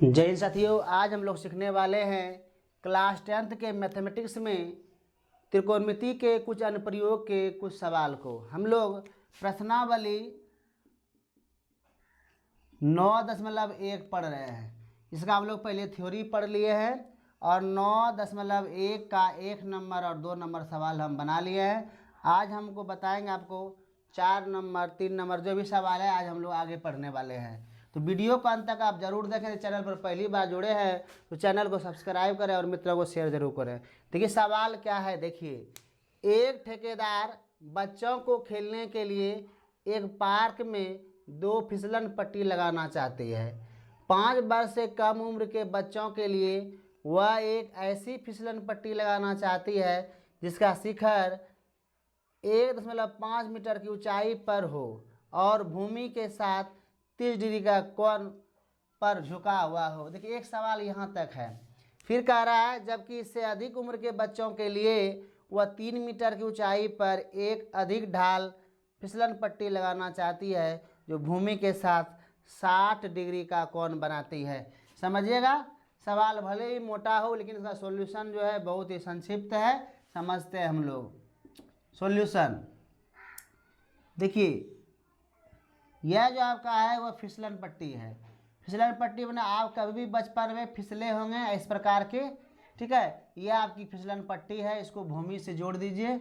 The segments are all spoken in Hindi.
जय हिंद साथियों, आज हम लोग सीखने वाले हैं क्लास 10th के मैथमेटिक्स में त्रिकोणमिति के कुछ अनुप्रयोग के कुछ सवाल को। हम लोग प्रश्नावली 9.1 पढ़ रहे हैं। इसका हम लोग पहले थ्योरी पढ़ लिए हैं और 9.1 का 1 नंबर और 2 नंबर सवाल हम बना लिए हैं। आज हमको बताएंगे आपको 4 नंबर 3 नंबर जो भी सवाल है आज हम लोग आगे पढ़ने वाले हैं। तो वीडियो को अंत तक आप जरूर देखें। चैनल पर पहली बार जुड़े हैं तो चैनल को सब्सक्राइब करें और मित्रों को शेयर जरूर करें। देखिए सवाल क्या है, देखिए एक ठेकेदार बच्चों को खेलने के लिए एक पार्क में 2 फिसलन पट्टी लगाना चाहती है। 5 वर्ष से कम उम्र के बच्चों के लिए वह एक ऐसी फिसलन पट्टी लगाना चाहती है जिसका शिखर 1.5 मीटर की ऊंचाई पर हो और भूमि के साथ 30 डिग्री का कोण पर झुका हुआ हो। देखिए एक सवाल यहाँ तक है। फिर कह रहा है जबकि इससे अधिक उम्र के बच्चों के लिए वह 3 मीटर की ऊंचाई पर एक अधिक ढाल फिसलन पट्टी लगाना चाहती है जो भूमि के साथ 60 डिग्री का कोण बनाती है। समझिएगा, सवाल भले ही मोटा हो लेकिन इसका सॉल्यूशन जो है बहुत ही संक्षिप्त है। समझते हैं हम लोग सॉल्यूशन। देखिए यह जो आपका है वह फिसलन पट्टी है। फिसलन पट्टी बना आप कभी भी बचपन में फिसले होंगे इस प्रकार के, ठीक है। यह आपकी फिसलन पट्टी है, इसको भूमि से जोड़ दीजिए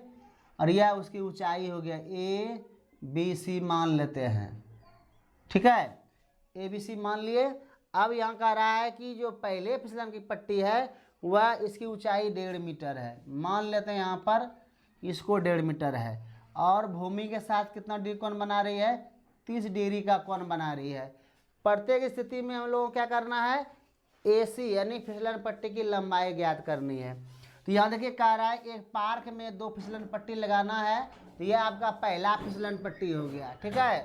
और यह उसकी ऊंचाई हो गया ABC मान लेते हैं, ठीक है। ABC मान लिए। अब यहाँ कह रहा है कि जो पहले फिसलन की पट्टी है वह इसकी ऊंचाई 1.5 मीटर है। मान लेते हैं यहाँ पर इसको 1.5 मीटर है और भूमि के साथ कितना डिग्री कोण बना रही है, 30 डिग्री का कोण बना रही है। प्रत्येक स्थिति में हम लोगों को क्या करना है, AC यानी फिसलन पट्टी की लंबाई ज्ञात करनी है। तो यहाँ देखिए कह रहा है एक पार्क में 2 फिसलन पट्टी लगाना है, तो यह आपका पहला फिसलन पट्टी हो गया, ठीक है।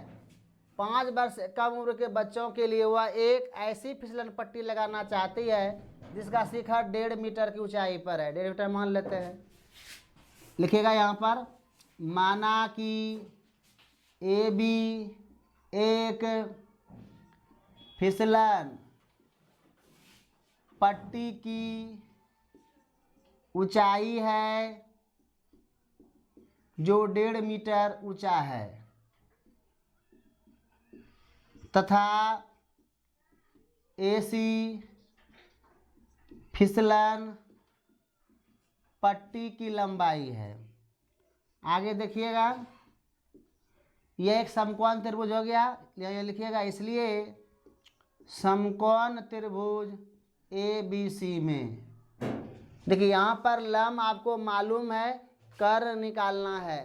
5 वर्ष से कम उम्र के बच्चों के लिए वह एक ऐसी फिसलन पट्टी लगाना चाहती है जिसका शिखर 1.5 मीटर की ऊंचाई पर है। 1.5 मीटर मान लेते हैं। लिखिएगा यहाँ पर, माना कि AB एक फिसलन पट्टी की ऊंचाई है जो 1.5 मीटर ऊंचा है तथा AC फिसलन पट्टी की लंबाई है। आगे देखिएगा यह एक समकोण त्रिभुज हो गया, यह लिखिएगा। इसलिए समकोण त्रिभुज ABC में देखिए यहाँ पर लंब आपको मालूम है, कर्ण निकालना है,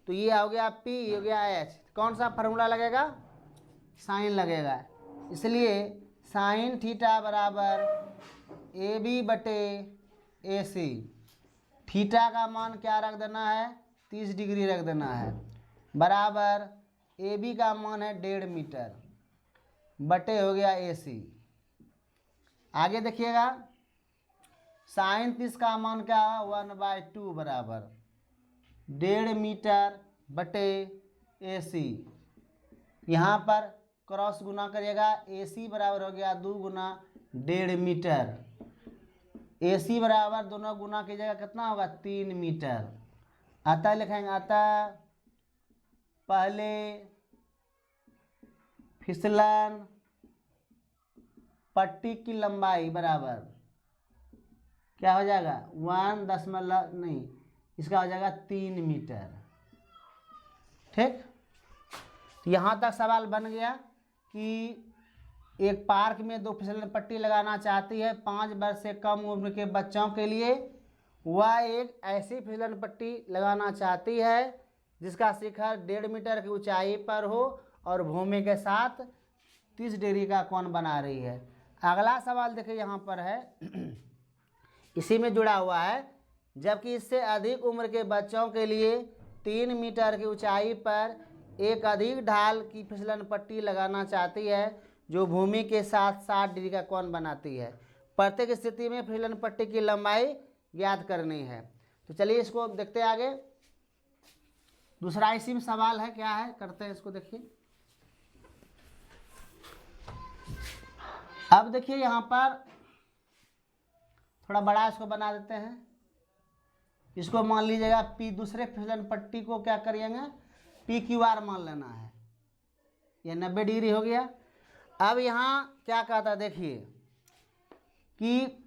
तो ये हो गया P हो गया H। कौन सा फार्मूला लगेगा, साइन लगेगा। इसलिए साइन थीटा बराबर AB बटे AC। थीटा का मान क्या रख देना है, 30 डिग्री रख देना है, बराबर AB का मान है 1.5 मीटर बटे हो गया AC। आगे देखिएगा साइन 30 का मान क्या है, 1/2 बराबर 1.5 मीटर बटे AC। यहाँ पर क्रॉस गुना करिएगा, AC बराबर हो गया 2 गुना 1.5 मीटर। AC बराबर दोनों गुना कीजिएगा कितना होगा, 3 मीटर। अतः लिखेंगे, अतः पहले फिसलन पट्टी की लंबाई बराबर क्या हो जाएगा, इसका हो जाएगा 3 मीटर, ठीक। तो यहाँ तक सवाल बन गया कि एक पार्क में 2 फिसलन पट्टी लगाना चाहती है 5 वर्ष से कम उम्र के बच्चों के लिए। वह एक ऐसी फिसलन पट्टी लगाना चाहती है जिसका शिखर 1.5 मीटर की ऊंचाई पर हो और भूमि के साथ 30 डिग्री का कोण बना रही है। अगला सवाल देखिए यहाँ पर है इसी में जुड़ा हुआ है, जबकि इससे अधिक उम्र के बच्चों के लिए 3 मीटर की ऊंचाई पर एक अधिक ढाल की फिसलन पट्टी लगाना चाहती है जो भूमि के साथ 60 डिग्री का कोण बनाती है। प्रत्येक स्थिति में फिसलन पट्टी की लंबाई ज्ञात करनी है। तो चलिए इसको देखते हैं आगे। दूसरा इसी में सवाल है, क्या है करते हैं इसको देखिए। अब देखिए यहाँ पर थोड़ा बड़ा इसको बना देते हैं। इसको मान लीजिएगा पी, दूसरे फिसलन पट्टी को क्या करिएगा PQR मान लेना है। ये 90 डिग्री हो गया। अब यहाँ क्या कहता है देखिए कि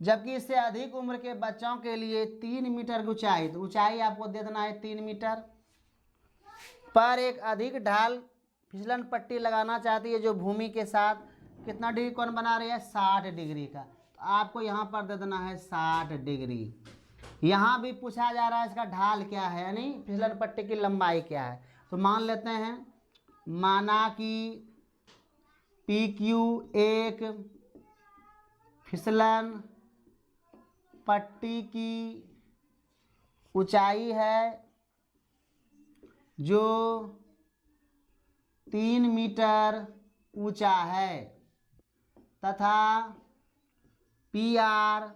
जबकि इससे अधिक उम्र के बच्चों के लिए 3 मीटर की ऊंचाई, तो ऊंचाई आपको दे देना है 3 मीटर पर एक अधिक ढाल फिसलन पट्टी लगाना चाहती है जो भूमि के साथ कितना डिग्री कोण बना रही है 60 डिग्री का। तो आपको यहाँ पर दे देना है 60 डिग्री। यहाँ भी पूछा जा रहा है इसका ढाल क्या है, यानी फिसलन पट्टी की लंबाई क्या है। तो मान लेते हैं, माना कि PQ एक फिसलन पट्टी की ऊंचाई है जो 3 मीटर ऊंचा है तथा PR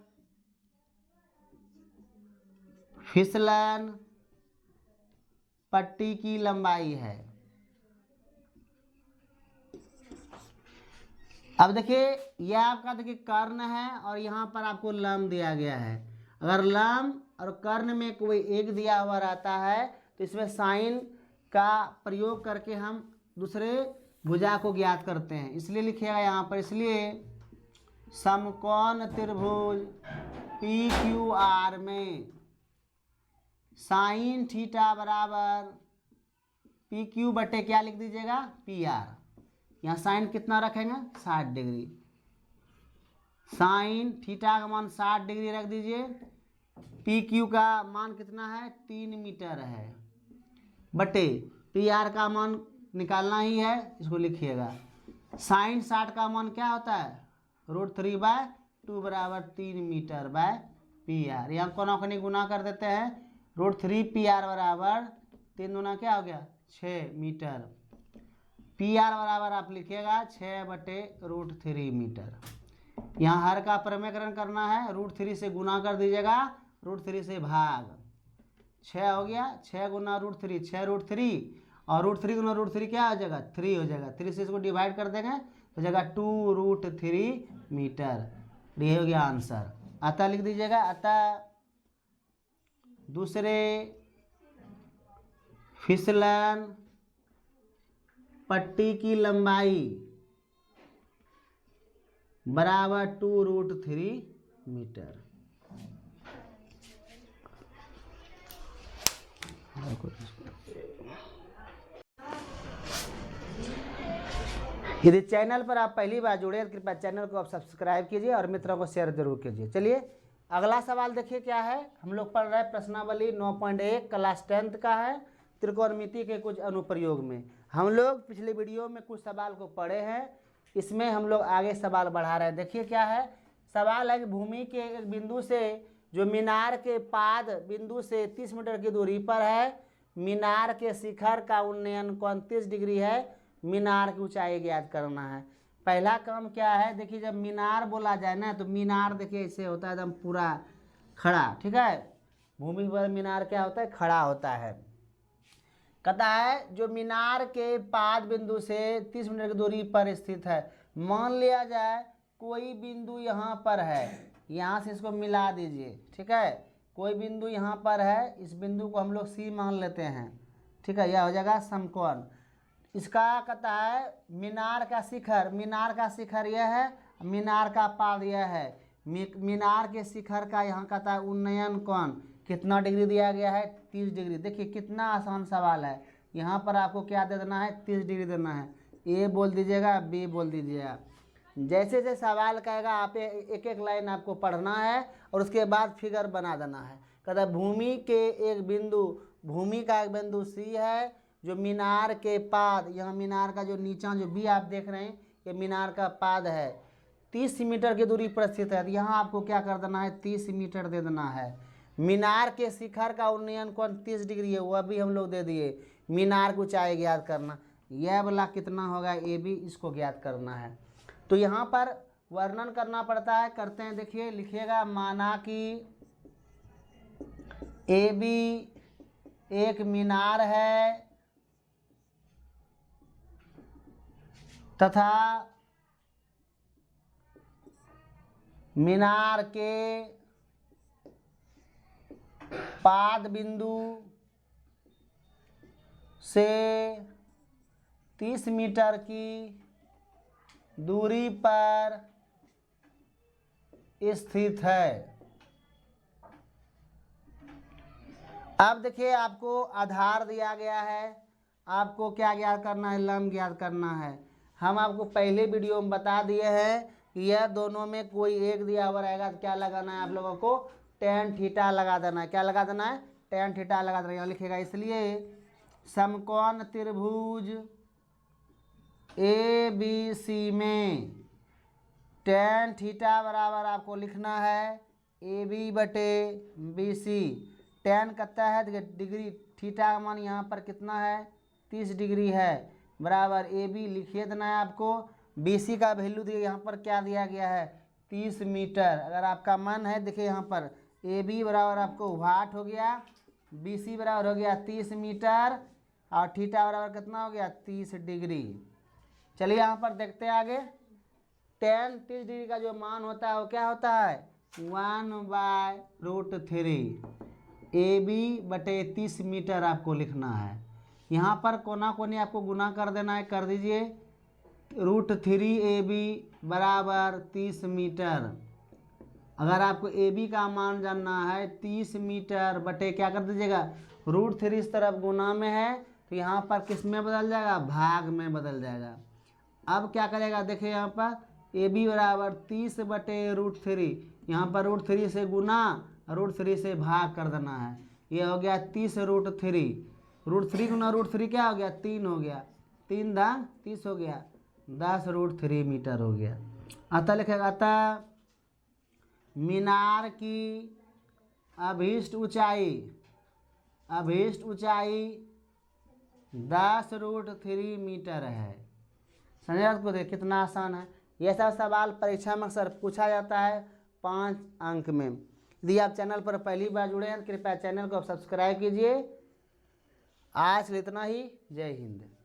फिसलन पट्टी की लंबाई है। अब देखिए यह आपका देखिए कर्ण है और यहाँ पर आपको लंब दिया गया है। अगर लंब और कर्ण में कोई एक दिया हुआ रहता है तो इसमें साइन का प्रयोग करके हम दूसरे भुजा को ज्ञात करते हैं, इसलिए लिखिएगा यहाँ पर। इसलिए समकोण त्रिभुज PQR में साइन थीटा बराबर PQ बटे क्या लिख दीजिएगा PR। यहाँ साइन कितना रखेंगे 60 डिग्री, साइन थीटा का मान 60 डिग्री रख दीजिए। PQ का मान कितना है 3 मीटर है बटे PR का मान निकालना ही है, इसको लिखिएगा। साइन 60 का मान क्या होता है √3/2 बराबर 3 मीटर बाय PR। यहाँ कोना कोनी गुना कर देते हैं, √3 PR बराबर 3 दूना क्या हो गया 6 मीटर। PR बराबर आप लिखिएगा 6 बटे √3 मीटर। यहाँ हर का प्रमेयकरण करना है, √3 से गुना कर दीजिएगा, √3 से भाग 6 हो गया, 6 गुना √3 6 √3 और √3 गुना √3 क्या हो जाएगा 3 हो जाएगा। 3 से इसको डिवाइड कर देंगे तो जाएगा 2√3 मीटर। ये हो गया आंसर। अतः लिख दीजिएगा, अतः दूसरे फिसलन पट्टी की लंबाई बराबर 2√3 मीटर। यदि चैनल पर आप पहली बार जुड़े तो कृपया चैनल को आप सब्सक्राइब कीजिए और मित्रों को शेयर जरूर कीजिए। चलिए अगला सवाल देखिए क्या है। हम लोग पढ़ रहे हैं प्रश्नावली 9.1 क्लास 10th का है, त्रिकोणमिति के कुछ अनुप्रयोग में। हम लोग पिछले वीडियो में कुछ सवाल को पढ़े हैं, इसमें हम लोग आगे सवाल बढ़ा रहे हैं। देखिए क्या है सवाल है कि भूमि के एक बिंदु से जो मीनार के पाद बिंदु से 30 मीटर की दूरी पर है, मीनार के शिखर का उन्नयन कोण 30 डिग्री है, मीनार की ऊंचाई ज्ञात करना है। पहला काम क्या है, देखिए जब मीनार बोला जाए ना तो मीनार देखिए ऐसे होता है एकदम पूरा खड़ा, ठीक है। भूमि पर मीनार क्या होता है खड़ा होता है। कहता है जो मीनार के पाद बिंदु से 30 मीटर की दूरी पर स्थित है। मान लिया जाए कोई बिंदु यहाँ पर है, यहाँ से इसको मिला दीजिए, ठीक है। कोई बिंदु यहाँ पर है, इस बिंदु को हम लोग C मान लेते हैं, ठीक है। यह हो जाएगा समकोण। इसका कहता है मीनार का शिखर, मीनार का शिखर यह है, मीनार का पाद यह है। मीनार के शिखर का यहाँ कहता है उन्नयन कोण कितना डिग्री दिया गया है 30 डिग्री। देखिए कितना आसान सवाल है। यहाँ पर आपको क्या दे देना है 30 डिग्री देना है। A बोल दीजिएगा, B बोल दीजिएगा। जैसे जैसे सवाल कहेगा आप एक एक लाइन आपको पढ़ना है और उसके बाद फिगर बना देना है। कहता है भूमि के एक बिंदु, भूमि का एक बिंदु C है जो मीनार के पाद, यहाँ मीनार का जो नीचा जो B आप देख रहे हैं ये मीनार का पाद है, 30 मीटर की दूरी पर स्थित है। तो यहाँ आपको क्या कर देना है 30 मीटर दे देना है। मीनार के शिखर का उन्नयन कोण 30 डिग्री है, वह भी हम लोग दे दिए। मीनार की ऊंचाई ज्ञात करना, यह वाला कितना होगा A B, इसको ज्ञात करना है। तो यहाँ पर वर्णन करना पड़ता है, करते हैं। देखिए लिखिएगा, माना कि AB एक मीनार है तथा मीनार के पाद बिंदु से 30 मीटर की दूरी पर स्थित है। अब देखिए आपको आधार दिया गया है, आपको क्या ज्ञात करना है, लंब ज्ञात करना है। हम आपको पहले वीडियो में बता दिए हैं कि यह दोनों में कोई एक दिया हुआ रहेगा तो क्या लगाना है आप लोगों को, tan थीटा लगा देना है। क्या लगा देना है, tan थीटा लगा देना है। यहाँ लिखेगा इसलिए समकोण त्रिभुज ABC में tan थीटा बराबर आपको लिखना है AB बटे BC। tan कितना है, देखिए डिग्री, थीटा का मान यहाँ पर कितना है 30 डिग्री है, बराबर AB लिखिए देना है आपको। BC का वैल्यू दिया यहाँ पर क्या दिया गया है 30 मीटर। अगर आपका मन है देखिए यहाँ पर AB बराबर आपको 8 हो गया, BC बराबर हो गया 30 मीटर और थीटा बराबर कितना हो गया 30 डिग्री। चलिए यहाँ पर देखते हैं आगे। tan 30 डिग्री का जो मान होता है वो क्या होता है 1/√3 AB बटे 30 मीटर आपको लिखना है। यहाँ पर कोना कोनी आपको गुना कर देना है, कर दीजिए। √3 AB बराबर 30 मीटर। अगर आपको AB का मान जानना है 30 मीटर बटे क्या कर दीजिएगा, √3 इस तरफ गुना में है तो यहाँ पर किस में बदल जाएगा, भाग में बदल जाएगा। अब क्या करेगा देखिए यहाँ पर AB बराबर 30 बटे √3, यहाँ पर √3 से गुना, √3 से भाग कर देना है। ये हो गया 30 √3, √3 गुना √3 क्या हो गया 3 हो गया, 3 दांग 30 हो गया, 10 √3 मीटर हो गया। अतः लिखेगा अतः मीनार की अभीष्ट ऊंचाई 10 √3 मीटर है। समझे आपको, देख कितना आसान है। यह सब सवाल परीक्षा में अक्सर पूछा जाता है 5 अंक में। यदि आप चैनल पर पहली बार जुड़े हैं तो कृपया चैनल को सब्सक्राइब कीजिए। आज के लिए इतना ही। जय हिंद।